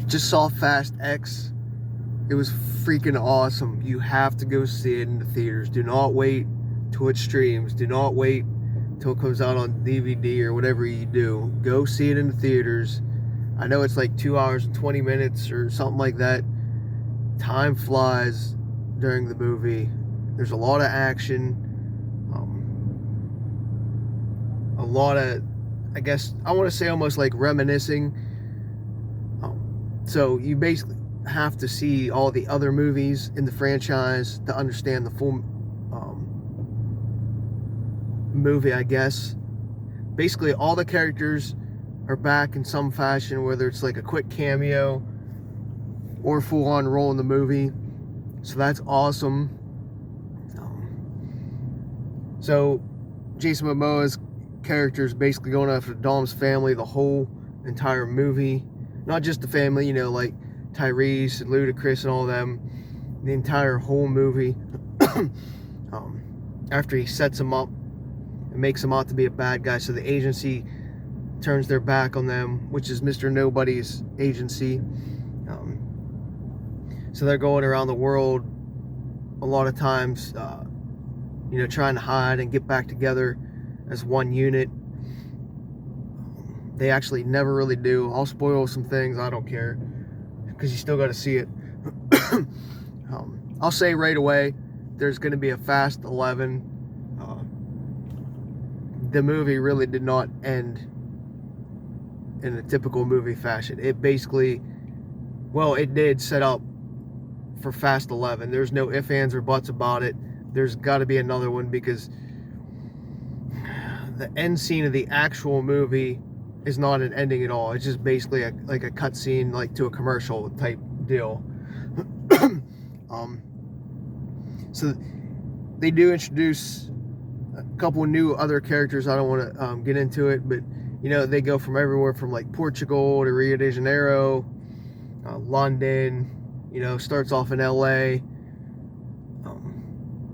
Just saw Fast X. It was freaking awesome. You have to go see it in the theaters. Do not wait till it streams. Do not wait till it comes out on DVD or whatever you do. Go see it in the theaters. I know it's like 2 hours and 20 minutes or something like that. Time flies during the movie. There's a lot of action. A lot of, I guess, I want to say almost like reminiscing. So you basically have to see all the other movies in the franchise to understand the full movie, I guess. Basically, all the characters are back in some fashion, whether it's like a quick cameo or full-on role in the movie. So that's awesome. So Jason Momoa's character is basically going after Dom's family the whole entire movie. Not just the family, you know, like Tyrese and Ludacris and all of them. The entire whole movie. After he sets him up and makes him out to be a bad guy, so the agency turns their back on them, which is Mr. Nobody's agency. So they're going around the world a lot of times, you know, trying to hide and get back together as one unit. They actually never really do. I'll spoil some things, I don't care, because you still got to see it. I'll say right away, there's going to be a Fast 11. The movie really did not end in a typical movie fashion. It basically, well, it did set up for Fast 11. There's no ifs, ands, or buts about it. There's got to be another one, because the end scene of the actual movie is not an ending at all. It's just basically like a cutscene, like to a commercial type deal. So they do introduce a couple of new other characters. I don't want to get into it, but you know, they go from everywhere from like Portugal to Rio de Janeiro, London. You know, starts off in LA.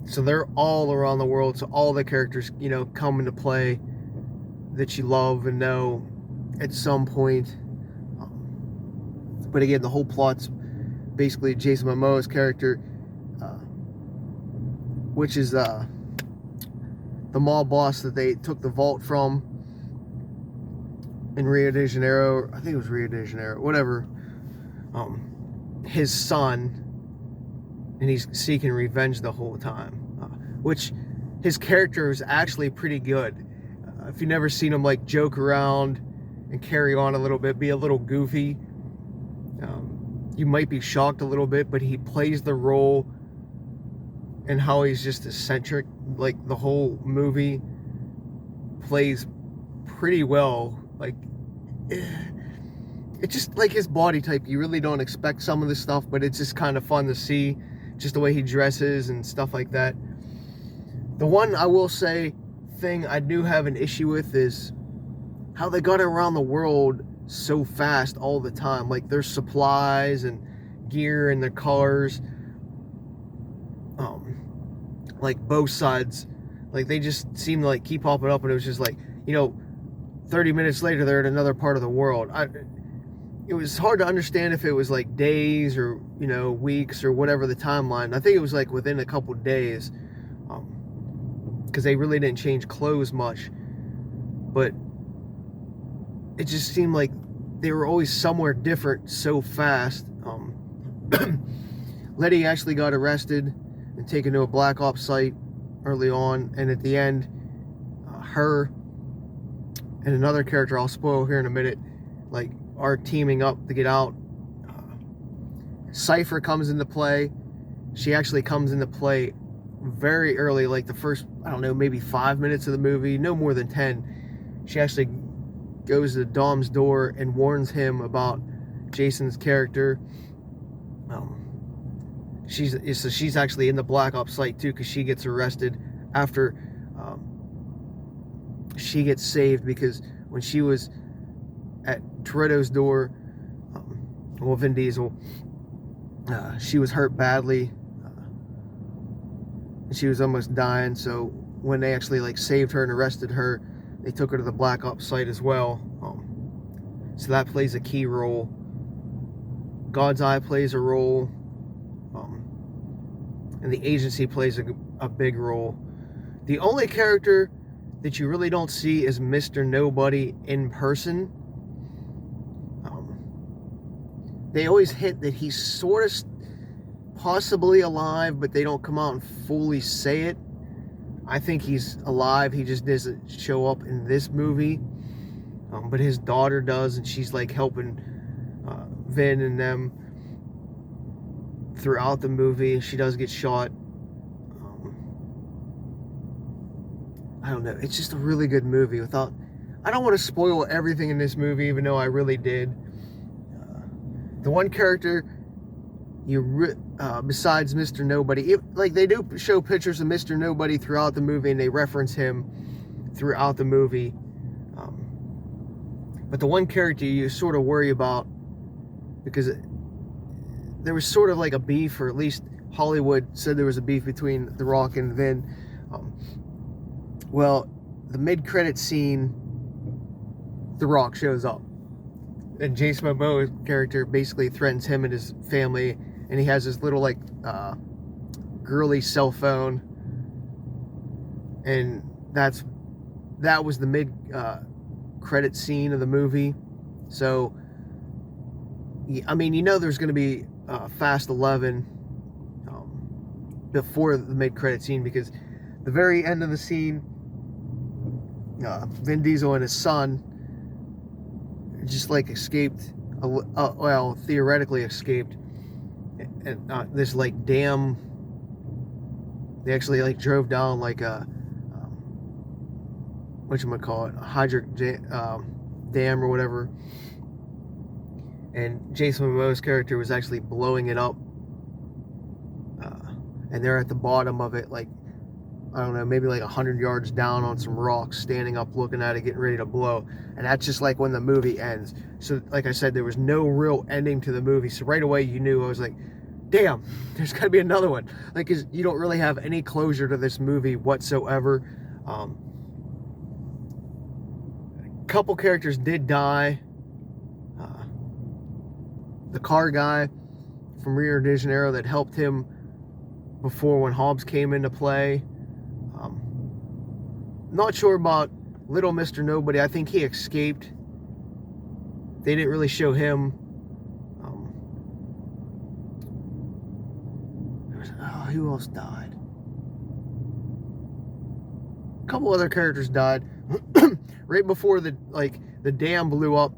So they're all around the world. So all the characters, you know, come into play that you love and know at some point. But again, the whole plot's basically Jason Momoa's character, which is the mob boss that they took the vault from in Rio de Janeiro. I think it was Rio de Janeiro, whatever. His son, and he's seeking revenge the whole time, which his character is actually pretty good. If you've never seen him like joke around and carry on a little bit, be a little goofy, you might be shocked a little bit, but he plays the role and how he's just eccentric. Like the whole movie plays pretty well. Like it's just like his body type. You really don't expect some of this stuff, but it's just kind of fun to see, just the way he dresses and stuff like that. The one I will say thing I do have an issue with is how they got around the world so fast all the time. Like there's supplies and gear in their cars, like both sides, like they just seem to like keep popping up, and it was just like, you know, 30 minutes later they're in another part of the world. It was hard to understand if it was like days or, you know, weeks or whatever the timeline. I think it was like within a couple days, because they really didn't change clothes much, but it just seemed like they were always somewhere different so fast. Letty actually got arrested and taken to a Black Ops site early on, and at the end, her and another character I'll spoil here in a minute, like, are teaming up to get out. Cypher comes into play. She actually comes into play very early, like the first, I don't know, maybe 5 minutes of the movie, no more than 10. She actually goes to Dom's door and warns him about Jason's character. She's actually in the Black Ops site too, because she gets arrested after she gets saved, because when she was at Toretto's door, well, Vin Diesel, she was hurt badly, and she was almost dying. So when they actually like saved her and arrested her, they took her to the Black Ops site as well. So that plays a key role. God's Eye plays a role, and the agency plays a big role. The only character that you really don't see is Mr. Nobody in person. They always hint that he's sort of possibly alive, but they don't come out and fully say it. I think he's alive. He just doesn't show up in this movie. But his daughter does, and she's like helping Vin and them throughout the movie. She does get shot. I don't know. It's just a really good movie. I don't want to spoil everything in this movie, even though I really did. The one character besides Mr. Nobody, like they do show pictures of Mr. Nobody throughout the movie, and they reference him throughout the movie. But the one character you sort of worry about, because there was sort of like a beef, or at least Hollywood said there was a beef between The Rock and Vin. Well, the mid-credit scene, The Rock shows up, and Jason Momoa's character basically threatens him and his family, and he has this little like girly cell phone, and that was the mid-credit scene of the movie. So, I mean, you know, there's going to be Fast 11 before the mid-credit scene, because the very end of the scene, Vin Diesel and his son just like escaped, well, theoretically escaped, and this like dam. They actually like drove down like a whatchamacallit, a hydric dam or whatever, and Jason Momoa's character was actually blowing it up, and they're at the bottom of it, like, I don't know, maybe like 100 yards down on some rocks, standing up, looking at it, getting ready to blow. And that's just like when the movie ends. So, like I said, there was no real ending to the movie. So right away, you knew. I was like, damn, there's got to be another one. Like, 'cause you don't really have any closure to this movie whatsoever. A couple characters did die. The car guy from Rio de Janeiro that helped him before when Hobbs came into play. Not sure about Little Mr. Nobody. I think he escaped. They didn't really show him. Who else died? A couple other characters died. Right before the dam blew up.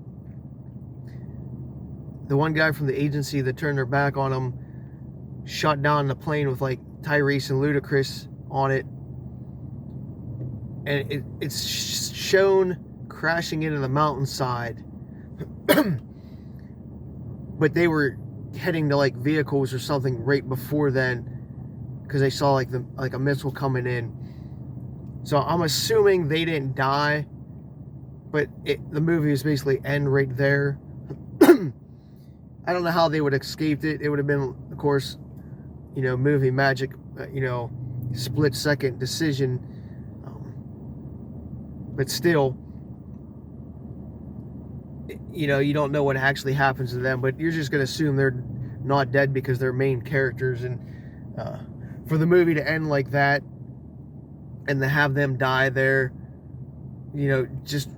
The one guy from the agency that turned their back on him shot down the plane with like Tyrese and Ludacris on it. And it's shown crashing into the mountainside. But they were heading to like vehicles or something right before then, because they saw like a missile coming in. So I'm assuming they didn't die, but the movie was basically end right there. I don't know how they would have escaped it. It would have been, of course, you know, movie magic, split second decision. But still, you know, you don't know what actually happens to them, but you're just going to assume they're not dead because they're main characters. And for the movie to end like that and to have them die there, you know, just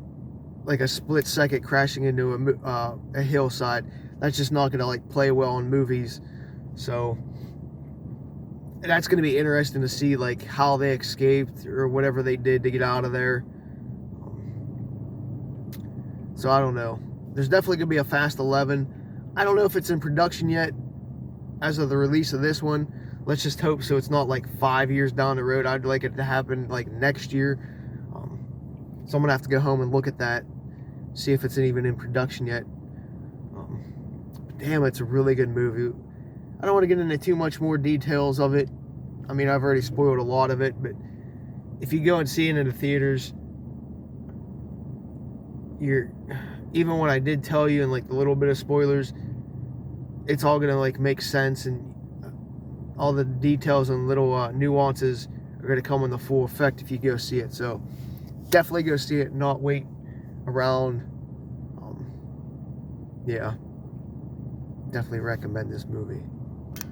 like a split second crashing into a hillside, that's just not going to like play well in movies. So that's going to be interesting to see like how they escaped or whatever they did to get out of there. So I don't know. There's definitely going to be a Fast 11. I don't know if it's in production yet as of the release of this one. Let's just hope so. It's not like 5 years down the road. I'd like it to happen like next year. So I'm going to have to go home and look at that, see if it's even in production yet. Damn, it's a really good movie. I don't want to get into too much more details of it. I mean, I've already spoiled a lot of it, but if you go and see it in the theaters, even what I did tell you and like the little bit of spoilers, it's all gonna like make sense, and all the details and little nuances are gonna come into full effect if you go see it. So definitely go see it, not wait around. Yeah. definitely recommend this movie.